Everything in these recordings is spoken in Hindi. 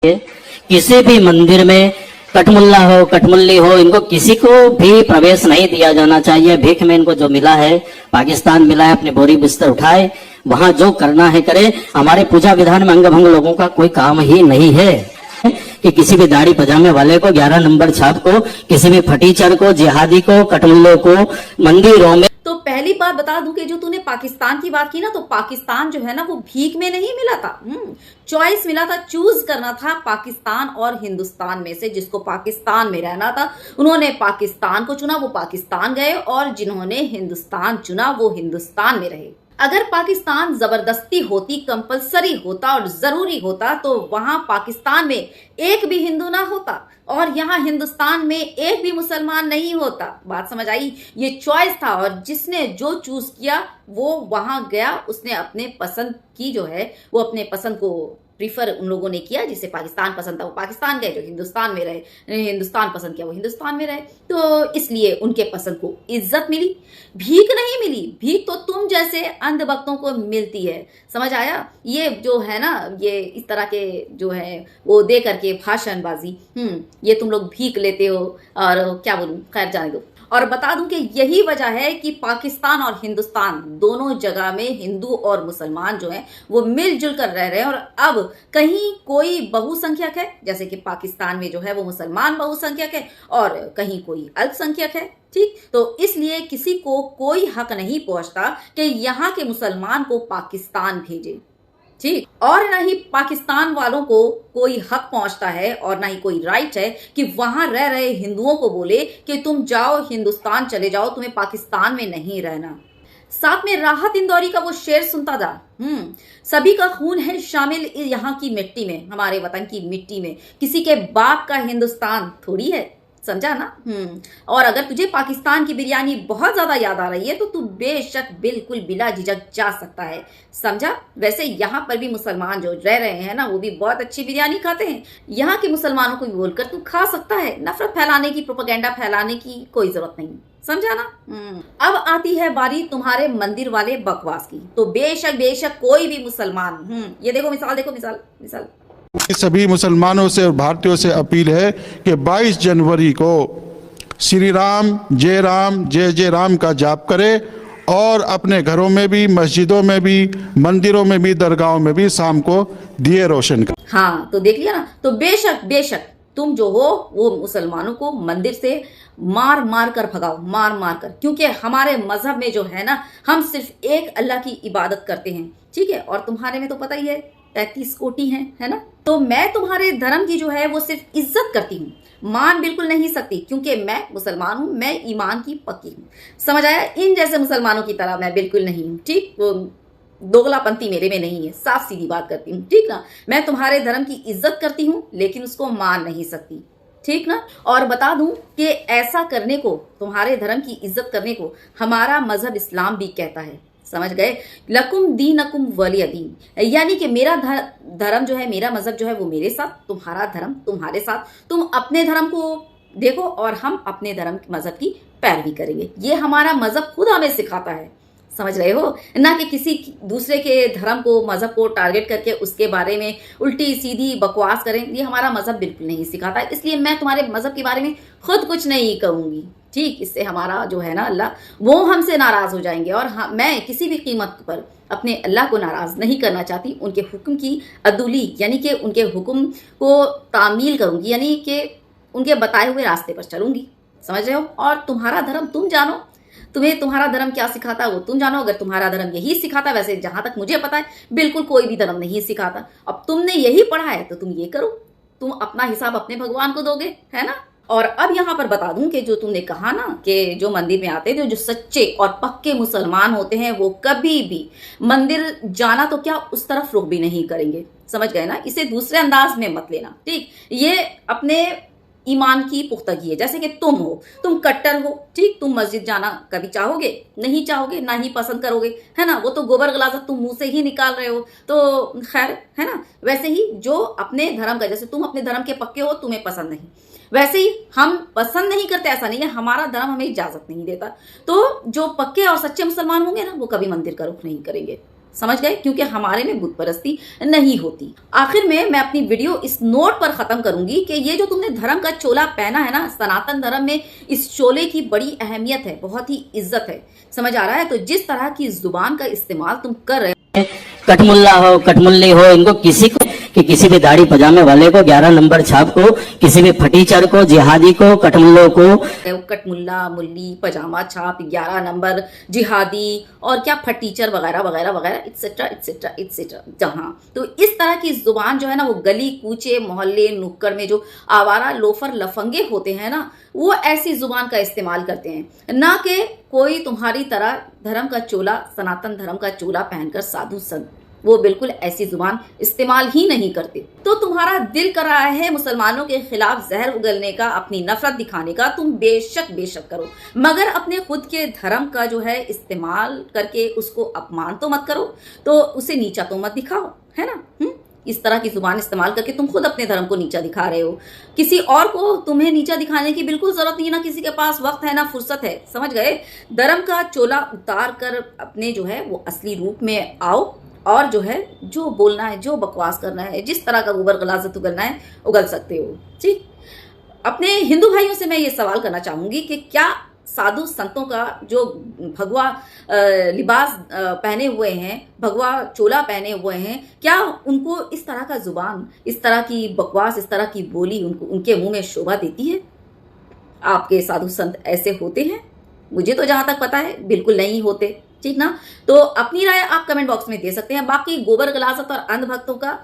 किसी भी मंदिर में कटमुल्ला हो कटमुल्ली हो, इनको किसी को भी प्रवेश नहीं दिया जाना चाहिए। भीख में इनको जो मिला है, पाकिस्तान मिला है, अपने बोरी बिस्तर उठाए, वहां जो करना है करे। हमारे पूजा विधान में अंगभंग लोगों का कोई काम ही नहीं है कि किसी भी दाढ़ी पजामे वाले को, 11 नंबर छाप को, किसी भी फटीचर को, जिहादी को, कटमुल्लों को मंदिरों में। तो पहली बात बता दूं कि जो तूने पाकिस्तान की बात की ना, तो पाकिस्तान जो है ना वो भीख में नहीं मिला था। चॉइस मिला था, चूज करना था पाकिस्तान और हिंदुस्तान में से। जिसको पाकिस्तान में रहना था उन्होंने पाकिस्तान को चुना, वो पाकिस्तान गए, और जिन्होंने हिंदुस्तान चुना वो हिंदुस्तान में रहे। अगर पाकिस्तान जबरदस्ती होती, कंपलसरी होता और जरूरी होता तो वहां पाकिस्तान में एक भी हिंदू ना होता और यहाँ हिंदुस्तान में एक भी मुसलमान नहीं होता। बात समझ आई? ये चॉइस था और जिसने जो चूज किया वो वहां गया। उसने अपने पसंद की जो है वो अपने पसंद को प्रीफर उन लोगों ने किया। जिसे पाकिस्तान पसंद था वो पाकिस्तान गए, जो हिंदुस्तान में रहे, हिंदुस्तान पसंद किया वो हिंदुस्तान में रहे। तो इसलिए उनके पसंद को इज्जत मिली, भीख नहीं मिली। भीख तो तुम जैसे अंधभक्तों को मिलती है। समझ आया? ये जो है ना, ये इस तरह के जो है वो दे करके भाषणबाजी, ये तुम लोग भीख लेते हो। और क्या बोलूं, खैर जाने दो। और बता दूं कि यही वजह है कि पाकिस्तान और हिंदुस्तान दोनों जगह में हिंदू और मुसलमान जो हैं वो मिलजुल कर रह रहे हैं। और अब कहीं कोई बहुसंख्यक है, जैसे कि पाकिस्तान में जो है वो मुसलमान बहुसंख्यक है और कहीं कोई अल्पसंख्यक है। ठीक, तो इसलिए किसी को कोई हक नहीं पहुंचता कि यहाँ के मुसलमान को पाकिस्तान भेजे। ठीक, और ना ही पाकिस्तान वालों को कोई हक पहुंचता है और ना ही कोई राइट है कि वहां रह रहे हिंदुओं को बोले कि तुम जाओ हिंदुस्तान चले जाओ, तुम्हें पाकिस्तान में नहीं रहना। साथ में राहत इंदौरी का वो शेर सुनता था, सभी का खून है शामिल यहाँ की मिट्टी में, हमारे वतन की मिट्टी में, किसी के बाप का हिंदुस्तान थोड़ी है। समझा ना? और अगर तुझे पाकिस्तान की बिरयानी बहुत ज्यादा याद आ रही है तो तू बेशक बिल्कुल बिला झिझक जा सकता है। समझा? वैसे यहाँ पर भी मुसलमान जो रह रहे हैं ना वो भी बहुत अच्छी बिरयानी खाते हैं। यहाँ के मुसलमानों को भी बोलकर तू खा सकता है। नफरत फैलाने की, प्रोपेगेंडा फैलाने की कोई जरूरत नहीं। समझा ना? अब आती है बारी तुम्हारे मंदिर वाले बकवास की। तो बेशक कोई भी मुसलमान, ये देखो मिसाल, देखो मिसाल। सभी मुसलमानों से और भारतीयों से अपील है कि 22 जनवरी को श्री राम, जय जय राम का जाप करें और अपने घरों में भी, मस्जिदों में भी, मंदिरों में भी, दरगाहों में भी शाम को दिए रोशन करें। हाँ, तो देख लिया ना? तो बेशक तुम जो हो वो मुसलमानों को मंदिर से मार कर भगाओ, मार कर। क्योंकि हमारे मजहब में जो है ना, हम सिर्फ एक अल्लाह की इबादत करते हैं। ठीक है? और तुम्हारे में तो पता ही है 33 कोटि हैं, है ना? तो मैं तुम्हारे धर्म की जो है वो सिर्फ इज्जत करती हूँ, मान बिल्कुल नहीं सकती, क्योंकि मैं मुसलमान हूँ, मैं ईमान की पक्की हूँ। समझ आया? इन जैसे मुसलमानों की तरह मैं बिल्कुल नहीं हूँ। ठीक, दोगलापंथी मेरे में नहीं है, साफ सीधी बात करती हूँ। ठीक ना? मैं तुम्हारे धर्म की इज्जत करती हूँ लेकिन उसको मान नहीं सकती। ठीक ना? और बता दूं कि ऐसा करने को, तुम्हारे धर्म की इज्जत करने को हमारा मजहब इस्लाम भी कहता है। समझ गए? लकुम दीनकुम वलिय दीन, यानी कि मेरा धर्म जो है, मेरा मजहब जो है वो मेरे साथ, तुम्हारा धर्म तुम्हारे साथ। तुम अपने धर्म को देखो और हम अपने धर्म मजहब की पैरवी करेंगे। ये हमारा मजहब खुद हमें सिखाता है। समझ रहे हो? ना कि किसी दूसरे के धर्म को, मजहब को टारगेट करके उसके बारे में उल्टी सीधी बकवास करें। ये हमारा मजहब बिल्कुल नहीं सिखाता। इसलिए मैं तुम्हारे मजहब के बारे में खुद कुछ नहीं कहूंगी। ठीक, इससे हमारा जो है ना अल्लाह, वो हमसे नाराज हो जाएंगे। और मैं किसी भी कीमत पर अपने अल्लाह को नाराज नहीं करना चाहती। उनके हुक्म की अदुली, यानी कि उनके हुक्म को तामील करूंगी, यानी कि उनके बताए हुए रास्ते पर चलूंगी। समझ रहे हो? और तुम्हारा धर्म तुम जानो, तुम्हें तुम्हारा धर्म क्या सिखाता है वो तुम जानो। अगर तुम्हारा धर्म यही सिखाता, वैसे जहां तक मुझे पता है बिल्कुल कोई भी धर्म नहीं सिखाता। अब तुमने यही पढ़ा है तो तुम ये करो, तुम अपना हिसाब अपने भगवान को दोगे, है ना? और अब यहाँ पर बता दूं कि जो तुमने कहा ना कि जो मंदिर में आते थे, जो सच्चे और पक्के मुसलमान होते हैं वो कभी भी मंदिर जाना तो क्या, उस तरफ रुख भी नहीं करेंगे। समझ गए ना? इसे दूसरे अंदाज में मत लेना। ठीक, ये अपने ईमान की पुख्तगी है। जैसे कि तुम हो, तुम कट्टर हो। ठीक, तुम मस्जिद जाना कभी चाहोगे? नहीं चाहोगे, ना ही पसंद करोगे, है ना? वो तो गोबर गलाजत तुम मुंह से ही निकाल रहे हो। तो खैर, है ना? वैसे ही जो अपने धर्म का, जैसे तुम अपने धर्म के पक्के हो, तुम्हें पसंद नहीं, वैसे ही हम पसंद नहीं करते, ऐसा नहीं है, हमारा धर्म हमें इजाजत नहीं देता। तो जो पक्के और सच्चे मुसलमान होंगे ना वो कभी मंदिर का रुख नहीं करेंगे। समझ गए? क्योंकि हमारे में बुत परस्ती नहीं होती। आखिर में मैं अपनी वीडियो इस नोट पर खत्म करूंगी कि ये जो तुमने धर्म का चोला पहना है ना, सनातन धर्म में इस चोले की बड़ी अहमियत है, बहुत ही इज्जत है। समझ आ रहा है? तो जिस तरह की जुबान का इस्तेमाल तुम कर रहे हो, कठमुल्ला हो कठमुल्ली हो, इनको किसी को कि किसी भी दाढ़ी पजामे वाले को 11 नंबर छाप को, किसी भी फटीचर को, जिहादी को, कठमुल्लों को, कटमुल्ला, मुल्ली, पजामा छाप, 11 नंबर, जिहादी और क्या फटीचर वगैरह वगैरह वगैरह इट्सेट्रा इट्सेट्रा इट्सेट्रा, जहां तो इस तरह की जुबान जो है ना, वो गली कूचे मोहल्ले नुक्कड़ में जो आवारा लोफर लफंगे होते हैं ना, वो ऐसी जुबान का इस्तेमाल करते हैं, ना कि कोई तुम्हारी तरह धर्म का चोला, सनातन धर्म का चोला पहनकर साधु संत, वो बिल्कुल ऐसी जुबान इस्तेमाल ही नहीं करते। तो तुम्हारा दिल कर रहा है मुसलमानों के खिलाफ जहर उगलने का, अपनी नफरत दिखाने का, तुम बेशक करो, मगर अपने खुद के धर्म का जो है इस्तेमाल करके उसको अपमान तो मत करो, तो उसे नीचा तो मत दिखाओ, है ना। इस तरह की जुबान इस्तेमाल करके तुम खुद अपने धर्म को नीचा दिखा रहे हो, किसी और को तुम्हें नीचा दिखाने की बिल्कुल जरूरत नहीं, ना किसी के पास वक्त है ना फुर्सत है। समझ गए? धर्म का चोला उतार कर अपने जो है वो असली रूप में आओ, और जो है जो बोलना है, जो बकवास करना है, जिस तरह का गोबर गलाजत उगलना है उगल सकते हो। ठीक, अपने हिंदू भाइयों से मैं ये सवाल करना चाहूंगी कि क्या साधु संतों का जो भगवा लिबास पहने हुए हैं, भगवा चोला पहने हुए हैं, क्या उनको इस तरह का जुबान, इस तरह की बकवास, इस तरह की बोली उनको उनके मुंह में शोभा देती है? आपके साधु संत ऐसे होते हैं? मुझे तो जहां तक पता है बिल्कुल नहीं होते। ठीक ना। तो अपनी राय आप कमेंट बॉक्स में दे सकते हैं। बाकी गोबर गलाजत और अंधभक्तों का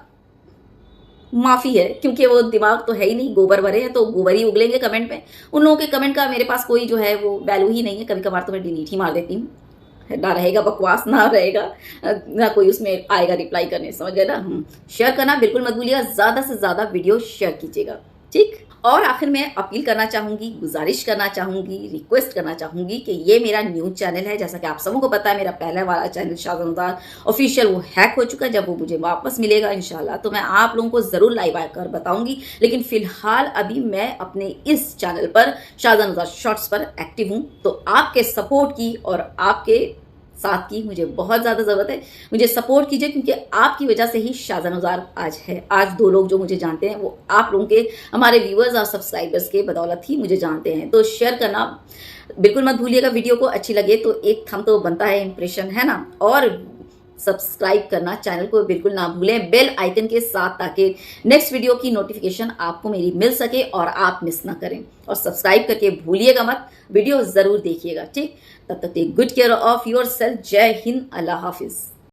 माफी है, क्योंकि वो दिमाग तो है ही नहीं, गोबर भरे हैं तो गोबर ही उगलेंगे कमेंट में। उन लोगों के कमेंट का मेरे पास कोई जो है वो वैल्यू ही नहीं है। कभी कभार तो मैं डिलीट ही मार देती हूँ, ना रहेगा बकवास, ना रहेगा ना कोई उसमें आएगा रिप्लाई करने। समझ गए ना। शेयर करना बिल्कुल मत भूलिएगा, ज्यादा से ज्यादा वीडियो शेयर कीजिएगा। ठीक। और आखिर में अपील करना चाहूंगी, गुजारिश करना चाहूंगी, रिक्वेस्ट करना चाहूंगी कि ये मेरा न्यूज चैनल है। जैसा कि आप सबों को पता है, मेरा पहला वाला चैनल शाहजहानुद्दार ऑफिशियल वो हैक हो चुका है। जब वो मुझे वापस मिलेगा इंशाल्लाह तो मैं आप लोगों को जरूर लाइव आकर बताऊंगी। लेकिन फिलहाल अभी मैं अपने इस चैनल पर शाहजहानुद्दार शॉर्ट्स पर एक्टिव हूं। तो आपके सपोर्ट की और आपके साथ की मुझे बहुत ज्यादा जरूरत है। मुझे सपोर्ट कीजिए, क्योंकि आपकी वजह से ही शाहजहानुद्दार आज है। आज 2 लोग जो मुझे जानते हैं वो आप लोगों के, हमारे व्यूअर्स और सब्सक्राइबर्स के बदौलत ही मुझे जानते हैं। तो शेयर करना बिल्कुल मत भूलिएगा। वीडियो को अच्छी लगे तो एक थंब तो बनता है, इंप्रेशन, है ना। और सब्सक्राइब करना चैनल को बिल्कुल ना भूलें, बेल आइकन के साथ, ताकि नेक्स्ट वीडियो की नोटिफिकेशन आपको मेरी मिल सके और आप मिस ना करें। और सब्सक्राइब करके भूलिएगा मत, वीडियो जरूर देखिएगा। ठीक, तब तक take good care of yourself. जय हिंद, अल्लाह हाफिज।